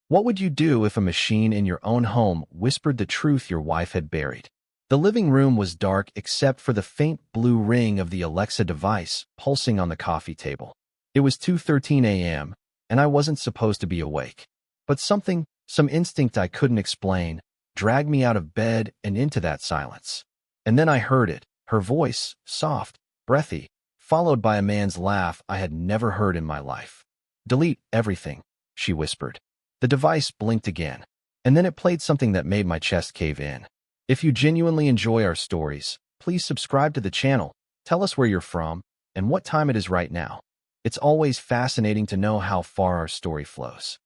What would you do if a machine in your own home whispered the truth your wife had buried? The living room was dark except for the faint blue ring of the Alexa device pulsing on the coffee table. It was 2:13 a.m., and I wasn't supposed to be awake. But some instinct I couldn't explain, dragged me out of bed and into that silence. And then I heard it, her voice, soft, breathy, followed by a man's laugh I had never heard in my life. "Delete everything," she whispered. The device blinked again, and then it played something that made my chest cave in. If you genuinely enjoy our stories, please subscribe to the channel, tell us where you're from, and what time it is right now. It's always fascinating to know how far our story flows.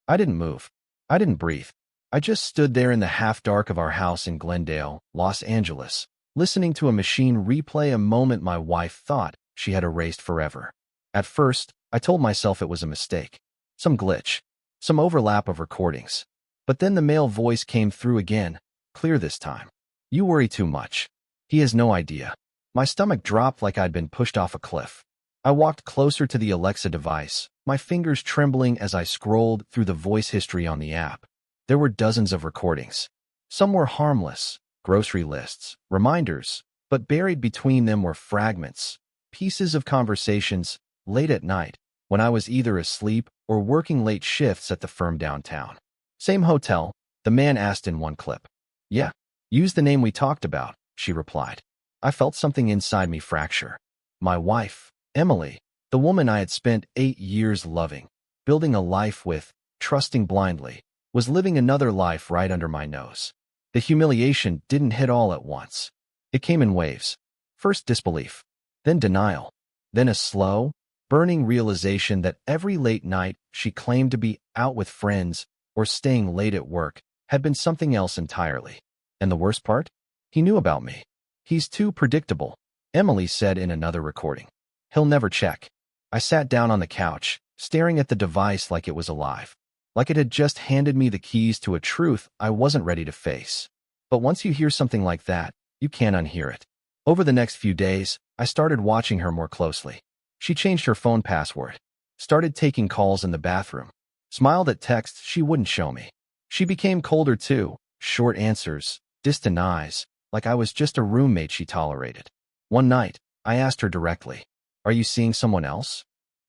I didn't move. I didn't breathe. I just stood there in the half-dark of our house in Glendale, Los Angeles, listening to a machine replay a moment my wife thought she had erased forever. At first, I told myself it was a mistake, some glitch, some overlap of recordings. But then the male voice came through again, clear this time. "You worry too much. He has no idea." My stomach dropped like I'd been pushed off a cliff. I walked closer to the Alexa device, my fingers trembling as I scrolled through the voice history on the app. There were dozens of recordings. Some were harmless, grocery lists, reminders, but buried between them were fragments, pieces of conversations, late at night, when I was either asleep or working late shifts at the firm downtown. "Same hotel?" the man asked in one clip. "Yeah. Use the name we talked about," she replied. I felt something inside me fracture. My wife, Emily, the woman I had spent 8 years loving, building a life with, trusting blindly, was living another life right under my nose. The humiliation didn't hit all at once. It came in waves. First disbelief, then denial, then a slow, burning realization that every late night she claimed to be out with friends or staying late at work had been something else entirely. And the worst part? He knew about me. "He's too predictable," Emily said in another recording. "He'll never check." I sat down on the couch, staring at the device like it was alive, like it had just handed me the keys to a truth I wasn't ready to face. But once you hear something like that, you can't unhear it. Over the next few days, I started watching her more closely. She changed her phone password, started taking calls in the bathroom, smiled at texts she wouldn't show me. She became colder too, short answers, distant eyes, like I was just a roommate she tolerated. One night, I asked her directly, "Are you seeing someone else?"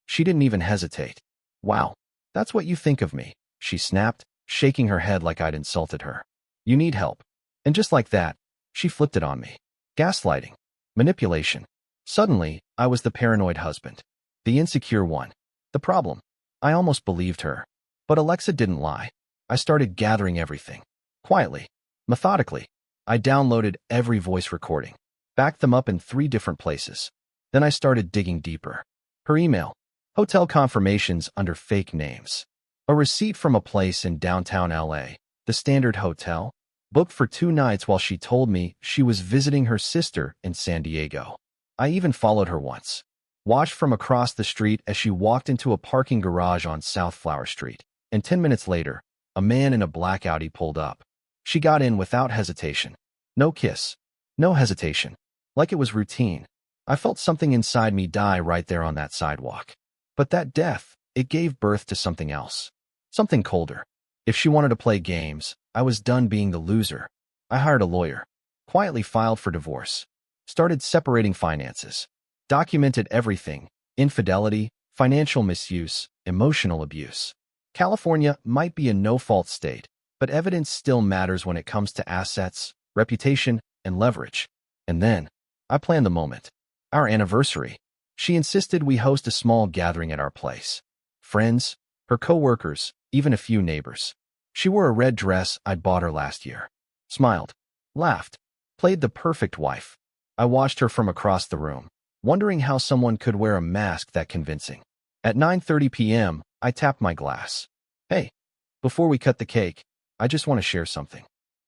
She didn't even hesitate. "Wow, that's what you think of me," she snapped, shaking her head like I'd insulted her. "You need help." And just like that, she flipped it on me. Gaslighting. Manipulation. Suddenly, I was the paranoid husband. The insecure one. The problem. I almost believed her. But Alexa didn't lie. I started gathering everything. Quietly. Methodically. I downloaded every voice recording. Backed them up in 3 different places. Then I started digging deeper. Her email. Hotel confirmations under fake names. A receipt from a place in downtown LA, the Standard Hotel, booked for 2 nights while she told me she was visiting her sister in San Diego. I even followed her once. Watched from across the street as she walked into a parking garage on South Flower Street. And 10 minutes later, a man in a black Audi pulled up. She got in without hesitation. No kiss. No hesitation. Like it was routine. I felt something inside me die right there on that sidewalk. But that death, it gave birth to something else. Something colder. If she wanted to play games, I was done being the loser. I hired a lawyer. Quietly filed for divorce. Started separating finances. Documented everything. Infidelity, financial misuse, emotional abuse. California might be a no-fault state, but evidence still matters when it comes to assets, reputation, and leverage. And then, I planned the moment. Our anniversary. She insisted we host a small gathering at our place. Friends, her co-workers, even a few neighbors. She wore a red dress I'd bought her last year. Smiled. Laughed. Played the perfect wife. I watched her from across the room, wondering how someone could wear a mask that convincing. At 9:30 p.m., I tapped my glass. "Hey, before we cut the cake, I just want to share something."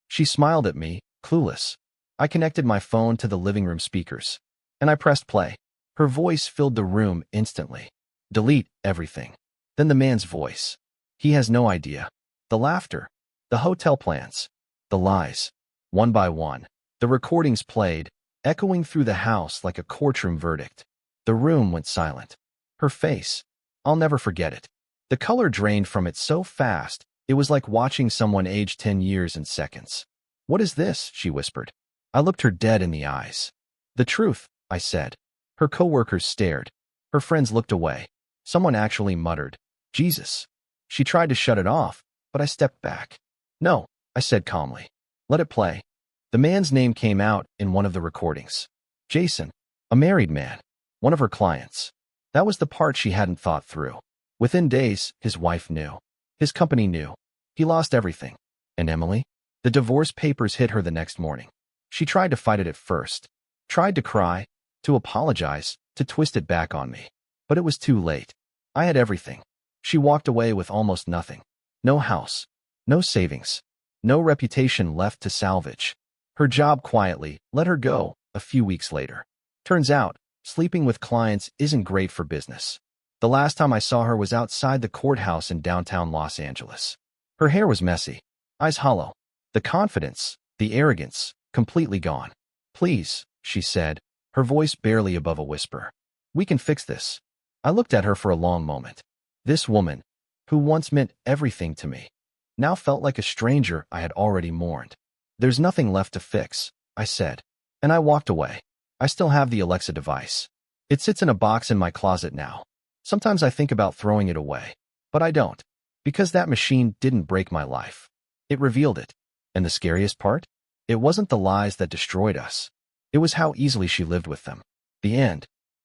She smiled at me, clueless. I connected my phone to the living room speakers, and I pressed play. Her voice filled the room instantly. "Delete everything." Then the man's voice. He has no idea. The laughter. The hotel plans. The lies. One by one, the recordings played, echoing through the house like a courtroom verdict. The room went silent. Her face. I'll never forget it. The color drained from it so fast, It was like watching someone age 10 years in seconds. "What is this?" she whispered. I looked her dead in the eyes. "The truth," I said. Her coworkers stared. Her friends looked away. Someone actually muttered, "Jesus." She tried to shut it off, but I stepped back. "No," I said calmly. "Let it play." The man's name came out in one of the recordings. Jason, a married man, one of her clients. That was the part she hadn't thought through. Within days, his wife knew. His company knew. He lost everything. And Emily? The divorce papers hit her the next morning. She tried to fight it at first. Tried to cry, to apologize, to twist it back on me. But it was too late. I had everything. She walked away with almost nothing. No house. No savings. No reputation left to salvage. Her job quietly let her go a few weeks later. Turns out, sleeping with clients isn't great for business. The last time I saw her was outside the courthouse in downtown Los Angeles. Her hair was messy, eyes hollow. The confidence, the arrogance, completely gone. "Please," she said, her voice barely above a whisper. "We can fix this." I looked at her for a long moment. This woman, who once meant everything to me, now felt like a stranger I had already mourned. "There's nothing left to fix," I said, and I walked away. I still have the Alexa device. It sits in a box in my closet now. Sometimes I think about throwing it away, but I don't, because that machine didn't break my life. It revealed it. And the scariest part? It wasn't the lies that destroyed us. It was how easily she lived with them. The end.